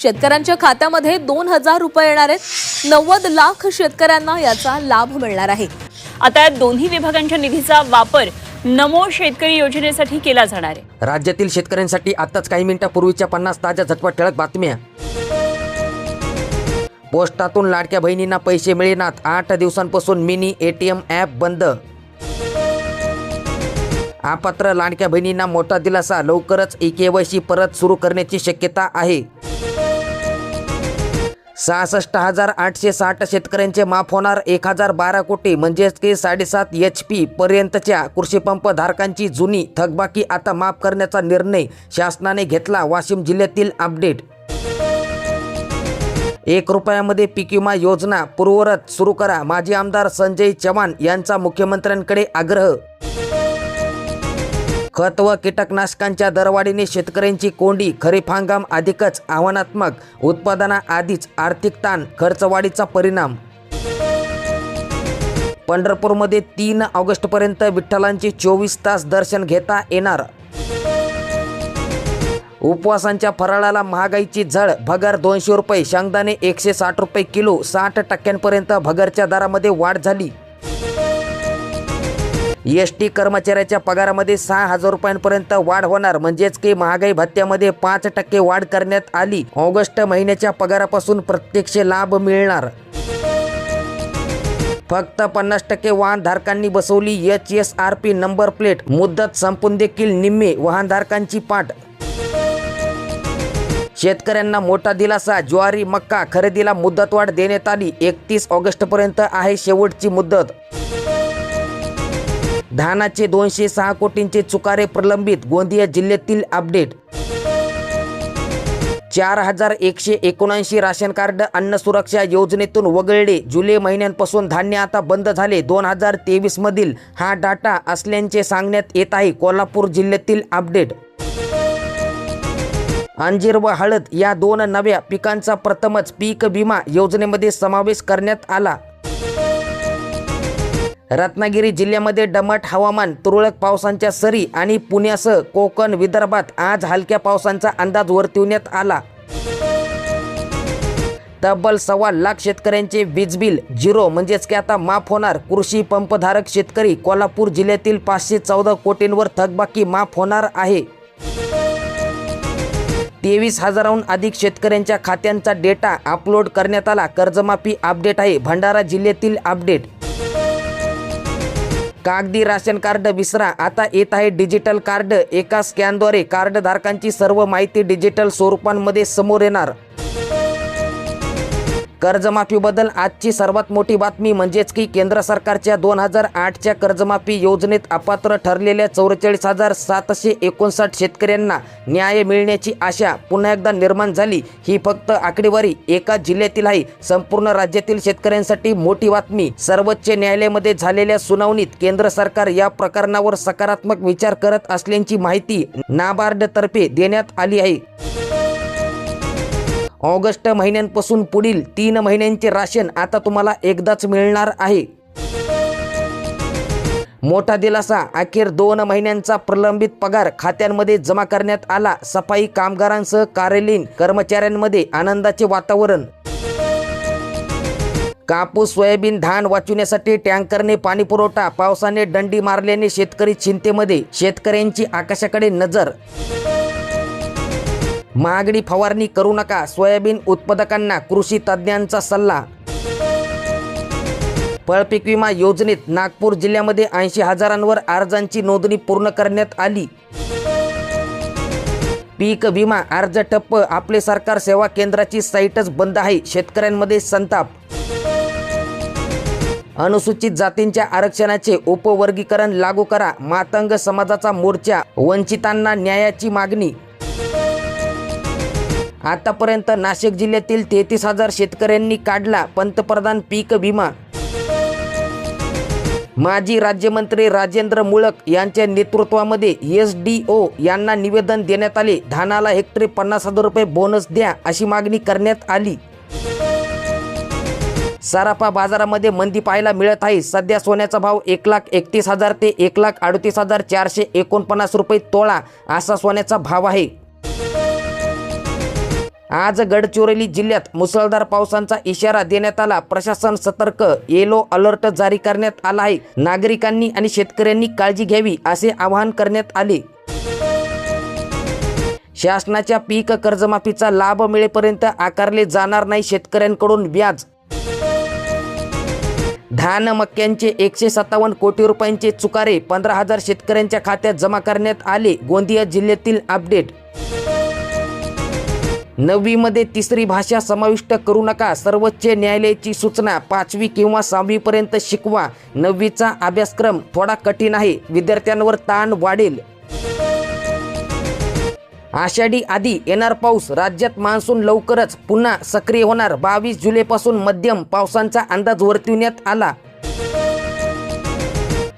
शेतकऱ्यांच्या खात्यामध्ये 2000 रुपये येणार आहेत। 90 लाख शेतकऱ्यांना याचा लाभ मिळणार आहे। आता या दोन्ही विभागांच्या निधीचा वापर नमो शेतकरी योजनेसाठी केला जाणार आहे। राज्यातील शेतकऱ्यांसाठी आताच काही मिनिटांपूर्वीच्या 50 ताज्या झटपट ठळक बातम्या। पोस्टातून लाडक्या बहिणींना पैसे मिळेनात, 8 दिवसांपासून मिनी ATM ॲप बंद। अपात्र लाडक्या बहिणींना मोठा दिलासा, लवकरच EKYC परत सुरू करण्याची शक्यता आहे। 66,860 शेतकऱ्यांचे माफ होणार 1012 कोटी, म्हणजेच की 7.5 HP पर्यंतच्या कृषीपंप धारकांची जुनी थकबाकी आता माफ करण्याचा निर्णय शासनाने घेतला। वाशिम जिल्ह्यातील अपडेट। 1 रुपयामध्ये पीक विमा योजना पूर्ववत सुरू करा, माजी आमदार संजय चव्हाण यांचा मुख्यमंत्र्यांकडे आग्रह। खत व कीटकनाशकांच्या दरवाढीने शेतकऱ्यांची कोंडी, खरीप हंगाम अधिकच आव्हानात्मक, उत्पादनाआधीच आर्थिक ताण, खर्चवाढीचा परिणाम। पंढरपूरमध्ये 3 ऑगस्टपर्यंत विठ्ठलांचे 24 तास दर्शन घेता येणार। उपवासांच्या फराळाला महागाईची झळ, भगर 200 रुपये, शेंगदाणे 160 रुपये किलो, 60% भगरच्या दरामध्ये वाढ झाली। ST कर्मचाऱ्याच्या पगारामध्ये 6,000 रुपयांपर्यंत वाढ होणार, म्हणजेच की महागाई भत्त्यामध्ये 5% वाढ करण्यात आली। ऑगस्ट महिन्याच्या पगारापासून प्रत्यक्ष लाभ मिळणार। फक्त 50% वाहनधारकांनी बसवली HSRP नंबर प्लेट, मुदत संपून देखील निम्मे वाहनधारकांची पाठ। शेतकऱ्यांना मोठा दिलासा, ज्वारी मक्का खरेदीला मुदतवाढ देण्यात आली, 31 ऑगस्टपर्यंत आहे शेवटची मुदत। धानाचे 206 कोटींचे चुकारे प्रलंबित, गोंदिया जिल्ह्यातील अपडेट। 4179 राशन कार्ड अन्न सुरक्षा योजनेतून वगळले, जुलै महिन्यांपासून धान्य आता बंद झाले। 2023 मधील हा डाटा असल्याचे सांगण्यात येत आहे। कोल्हापूर जिल्ह्यातील अपडेट। अंजीर व हळद या 2 नव्या पिकांचा प्रथमच पीक विमा योजनेमध्ये समावेश करण्यात आला। रत्नागिरी जिल्ह्यामध्ये दमट हवामान, तुरळक पावसांच्या सरी आणि पुण्यासह कोकण विदर्भात आज हलक्या पावसांचा अंदाज वर्तविण्यात आला। तब्बल 1.25 लाख शेतकऱ्यांचे वीज बिल 0, म्हणजेच की आता माफ होणार। कृषी पंपधारक शेतकरी, कोल्हापूर जिल्ह्यातील 514 कोटींवर थकबाकी माफ होणार आहे। 23,000हून अधिक शेतकऱ्यांच्या खात्यांचा डेटा अपलोड करण्यात आला। कर्जमाफी अपडेट आहे। भंडारा जिल्ह्यातील अपडेट। कागदी राशन कार्ड विसरा, आता येत आहे डिजिटल कार्ड। एका स्कॅनद्वारे कार्ड धारकांची सर्व माहिती डिजिटल स्वरूपांमध्ये समोर येणार। कर्जमाफीबद्दल आजची सर्वात मोठी बातमी, म्हणजेच की केंद्र सरकारच्या 2008च्या कर्जमाफी योजनेत अपात्र ठरलेल्या 44,759 शेतकऱ्यांना न्याय मिळण्याची आशा पुन्हा एकदा निर्माण झाली। ही फक्त आकडेवारी एका जिल्ह्यातील आहे, संपूर्ण राज्यातील शेतकऱ्यांसाठी मोठी बातमी। सर्वोच्च न्यायालयामध्ये झालेल्या सुनावणीत केंद्र सरकार या प्रकरणावर सकारात्मक विचार करत असल्याची माहिती नाबार्डतर्फे देण्यात आली आहे। ऑगस्ट महिन्यांपासून पुढील 3 महिन्यांचे राशन आता तुम्हाला एकदाच मिळणार आहे। मोठा दिलासा, अखेर 2 महिन्यांचा प्रलंबित पगार खात्यांमध्ये जमा करण्यात आला। सफाई कामगारांसह कार्यालयीन कर्मचाऱ्यांमध्ये आनंदाचे वातावरण। कापूस, सोयाबीन, धान वाचवण्यासाठी टँकरने पाणी पुरवठा, पावसाने दंडी मारल्याने शेतकरी चिंतेमध्ये, शेतकऱ्यांची आकाशाकडे नजर। महागडी फवारणी करू नका, सोयाबीन उत्पादकांना कृषी तज्ज्ञांचा सल्ला। फळपीक विमा योजनेत नागपूर जिल्ह्यामध्ये 80,000वर अर्जांची नोंदणी पूर्ण करण्यात आली। पीक विमा अर्ज ठप्प, आपले सरकार सेवा केंद्राची साईटच बंद आहे, शेतकऱ्यांमध्ये संताप। अनुसूचित जातींच्या आरक्षणाचे उपवर्गीकरण लागू करा, मातंग समाजाचा मोर्चा, वंचितांना न्यायाची मागणी। आतापर्यंत नाशिक जिल्ह्यातील 33,000 शेतकऱ्यांनी काढला पंतप्रधान पीक विमा। माजी राज्यमंत्री राजेंद्र मुळक यांच्या नेतृत्वामध्ये SDO यांना निवेदन देण्यात आले। धानाला हेक्टरी 50,000 रुपये बोनस द्या अशी मागणी करण्यात आली। सराफा बाजारामध्ये मंदी पाहायला मिळत आहे। सध्या सोन्याचा भाव 1,31,000 ते 1,38,449 रुपये तोळा असा सोन्याचा भाव आहे। आज गडचिरोली जिल्ह्यात मुसळधार पावसाचा इशारा देण्यात आला. प्रशासन सतर्क, येलो अलर्ट जारी करण्यात आला आहे. नागरिकांनी आणि शेतकऱ्यांनी काळजी घ्यावी असे आवाहन करण्यात आले. शासनाच्या पीक कर्जमाफीचा लाभ मिळेपर्यंत आकारले जाणार नाही शेतकऱ्यांकडून व्याज. धान मक्यांचे 157 कोटी रुपयांचे चुकारे 15,000 शेतकऱ्यांच्या खात्यात जमा करण्यात आले. गोंदिया जिल्ह्यातील अपडेट. 9वीमध्ये तिसरी भाषा समाविष्ट करू नका, सर्वोच्च न्यायालयाची सूचना. 5वी किंवा 6वी पर्यंत शिकवा. 9वीचा अभ्यासक्रम थोडा कठीण आहे, विद्यार्थ्यांवर ताण वाढेल. आषाढी आधी येणार पाऊस, राज्यात मान्सून लवकरच पुन्हा सक्रिय होणार. 22 जुलैपासून मध्यम पावसाचा अंदाज वर्तविण्यात आला.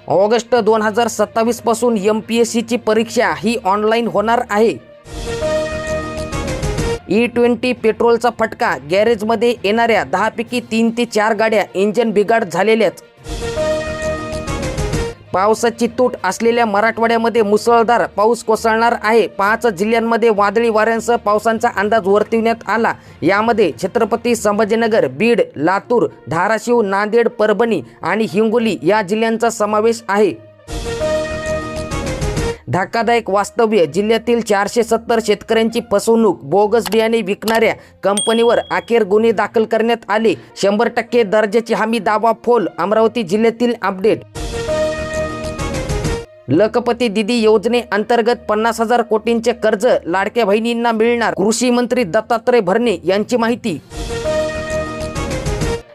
ऑगस्ट 2027 पासून MPSCची परीक्षा ही ऑनलाईन होणार आहे. E20 पेट्रोलचा फटका, गॅरेजमध्ये येणाऱ्या 10 पैकी 3 ते 4 गाड्या इंजिन बिघाड झालेल्याच. पावसाची तूट असलेल्या मराठवाड्यामध्ये मुसळधार पाऊस कोसळणार आहे. 5 जिल्ह्यांमध्ये वादळी वाऱ्यांसह पावसाचा अंदाज वर्तविण्यात आला. यामध्ये छत्रपती संभाजीनगर, बीड, लातूर, धाराशिव, नांदेड, परभणी आणि हिंगोली या जिल्ह्यांचा समावेश आहे. धक्कादायक वास्तव्य, जिल्ह्यातील 470 शेतकऱ्यांची फसवणूक, बोगस बियाणे विकणाऱ्या कंपनीवर अखेर गुन्हे दाखल करण्यात आले. 100% दर्जाची हमी दावा फोल. अमरावती जिल्ह्यातील अपडेट. लखपती दिदी योजनेअंतर्गत 50,000 कोटींचे कर्ज लाडक्या बहिणींना मिळणार. कृषी मंत्री दत्तात्रय भरणे यांची माहिती.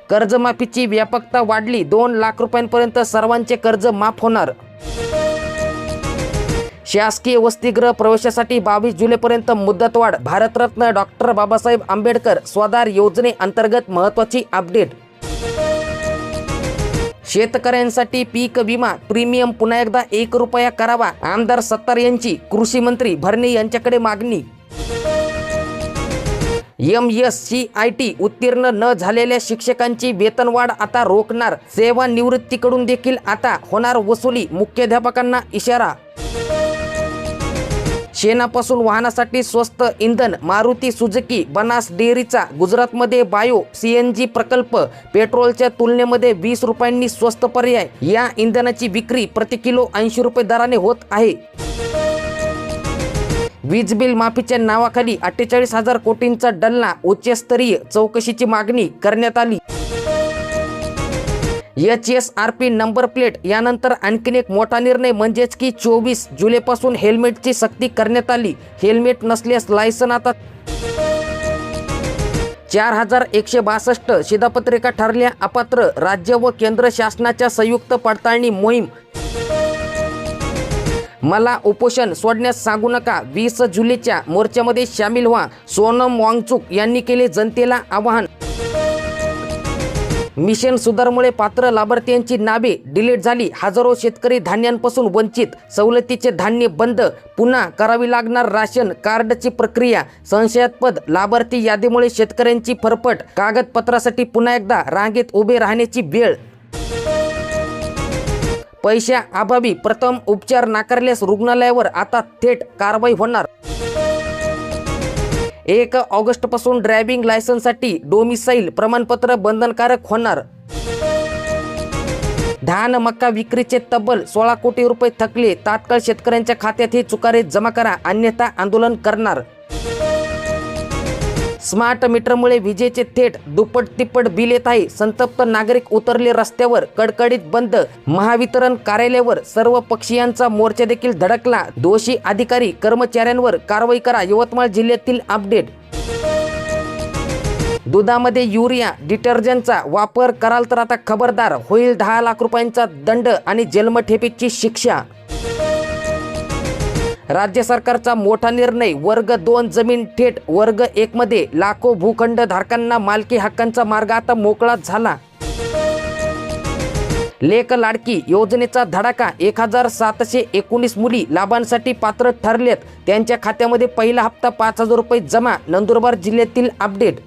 कर्जमाफीची व्यापकता वाढली, 2 लाख रुपयांपर्यंत सर्वांचे कर्ज माफ होणार. शासकीय वसतिगृह प्रवेशासाठी 22 जुलैपर्यंत मुदतवाढ. भारतरत्न डॉक्टर बाबासाहेब आंबेडकर स्वधार योजनेअंतर्गत महत्त्वाची अपडेट. शेतकऱ्यांसाठी पीक विमा प्रीमियम पुन्हा एकदा 1 रुपया करावा. आमदार सत्तार यांची कृषी मंत्री भरणे यांच्याकडे मागणी. MSCIT उत्तीर्ण न झालेल्या शिक्षकांची वेतनवाढ आता रोखणार. सेवानिवृत्तीकडून देखील आता होणार वसुली. मुख्याध्यापकांना इशारा. शेणापासून वाहनासाठी स्वस्त इंधन. मारुती सुझुकी बनास डेअरीचा गुजरातमध्ये बायो CNG प्रकल्प. पेट्रोलच्या तुलनेमध्ये 20 रुपयांनी स्वस्त पर्याय. या इंधनाची विक्री प्रति किलो 80 रुपये दराने होत आहे. वीज बिल माफीच्या नावाखाली 48,000 कोटींचा डल्ला. उच्चस्तरीय चौकशीची मागणी करण्यात आली. HSRP number plate. यानंतर आणखीन एक मोठा निर्णय, म्हणजेच की 24 जुलैपासून हेल्मेटची सक्ती करण्यात आली. हेल्मेट नसल्यास लायसन आता 4162 शिधापत्रिका ठरल्या अपात्र. राज्य व केंद्र शासनाच्या संयुक्त पडताळणी मोहीम. मला उपोषण सोडण्यास सांगू नका, 20 जुलैच्या मोर्चामध्ये सामील व्हा. सोनम वांगचुक यांनी केले जनतेला आवाहन. मिशन सुधारमुळे पात्र लाभार्थ्यांची नावे डिलीट झाली. हजारो शेतकरी धान्यांपासून वंचित. सवलतीचे धान्य बंद. पुन्हा करावी लागणार राशन कार्डची प्रक्रिया. संशयास्पद लाभार्थी यादीमुळे शेतकऱ्यांची फरफट. कागदपत्रासाठी पुन्हा एकदा रांगेत उभे राहण्याची वेळ. पैशाअभावी प्रथम उपचार नाकारल्यास रुग्णालयावर आता थेट कारवाई होणार. 1 ऑगस्टपासून ड्रायव्हिंग लायसन्ससाठी डोमिसाईल प्रमाणपत्र बंधनकारक होणार. धान मका विक्रीचे तब्बल 16 कोटी रुपये थकले. तात्काळ शेतकऱ्यांच्या खात्यात हे चुकारे जमा करा, अन्यथा आंदोलन करणार. स्मार्ट मीटरमुळे विजेचे थेट दुप्पट तिप्पट बिल येत आहे. संतप्त नागरिक उतरले रस्त्यावर. कडकडीत बंद. महावितरण कार्यालयावर सर्व पक्षीयांचा मोर्चा देखील धडकला. दोषी अधिकारी कर्मचाऱ्यांवर कारवाई करा. यवतमाळ जिल्ह्यातील अपडेट. दुधामध्ये युरिया डिटर्जंटचा वापर कराल तर आता खबरदार. होईल 10 लाख रुपयांचा दंड आणि जन्मठेपेची शिक्षा. राज्य सरकारचा मोठा निर्णय. वर्ग 2 जमीन थेट वर्ग 1 मध्ये. लाखो भूखंड धारकांना मालकी हक्कांचा मार्ग आता मोकळा झाला. लेक लाडकी योजनेचा धडाका. 1719 मुली लाभांसाठी पात्र ठरलेत. त्यांच्या खात्यामध्ये पहिला हप्ता 5,000 रुपये जमा. नंदुरबार जिल्ह्यातील अपडेट.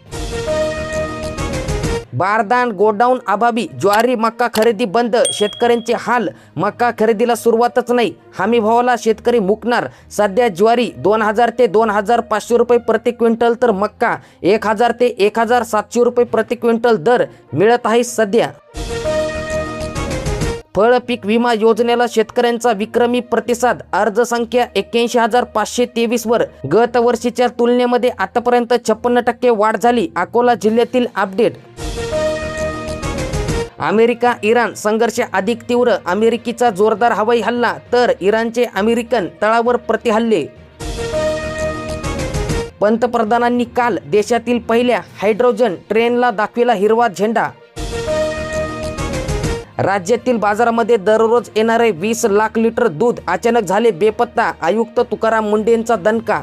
बारदान गोडाऊन अभावी ज्वारी मका खरेदी बंद, शेतकऱ्यांचे हाल. मका खरेदीला सुरुवातच नाही, हमी भावाला शेतकरी मुकणार. सध्या ज्वारी 2000 ते 2500 रुपये प्रति क्विंटल तर मक्का 1000 ते 1700 रुपये प्रति क्विंटल दर मिळत आहे सध्या. फळ पीक विमा योजनेला शेतकऱ्यांचा विक्रमी प्रतिसाद. अर्ज संख्या 81,523 वर गत वर्षीच्या तुलनेमध्ये आतापर्यंत 56% वाढ झाली. अकोला जिल्ह्यातील अपडेट. अमेरिका इराण संघर्ष अधिक तीव्र. अमेरिकेचा जोरदार हवाई हल्ला तर इराणचे अमेरिकन तळावर प्रतिहल्ले. पंतप्रधानांनी काल देशातील पहिल्या हायड्रोजन ट्रेनला दाखविला हिरवा झेंडा. राज्यातील बाजारामध्ये दररोज येणारे 20 लाख लिटर दूध अचानक झाले बेपत्ता. आयुक्त तुकाराम मुंढेंचा दणका.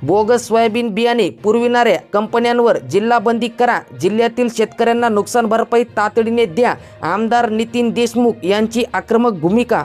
बोगस सोयाबीन बियाणे पुरविणाऱ्या कंपन्यांवर जिल्हा बंदी करा. जिल्ह्यातील शेतकऱ्यांना नुकसान भरपाई तातडीने द्या. आमदार नितीन देशमुख यांची आक्रमक भूमिका.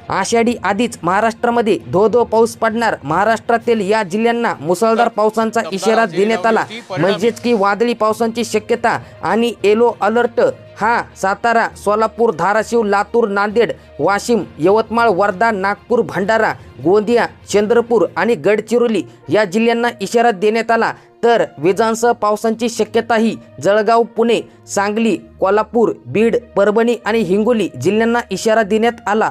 आषाढी आधीच महाराष्ट्रामध्ये धो पाऊस पडणार. महाराष्ट्रातील या जिल्ह्यांना मुसळधार पावसाचा इशारा देण्यात आला, म्हणजेच की वादळी पावसाची शक्यता आणि येलो अलर्ट हा सातारा, सोलापूर, धाराशिव, लातूर, नांदेड, वाशिम, यवतमाळ, वर्धा, नागपूर, भंडारा, गोंदिया, चंद्रपूर आणि गडचिरोली या जिल्ह्यांना इशारा देण्यात आला. तर विजांसह पावसाची शक्यताही जळगाव, पुणे, सांगली, कोल्हापूर, बीड, परभणी आणि हिंगोली जिल्ह्यांना इशारा देण्यात आला.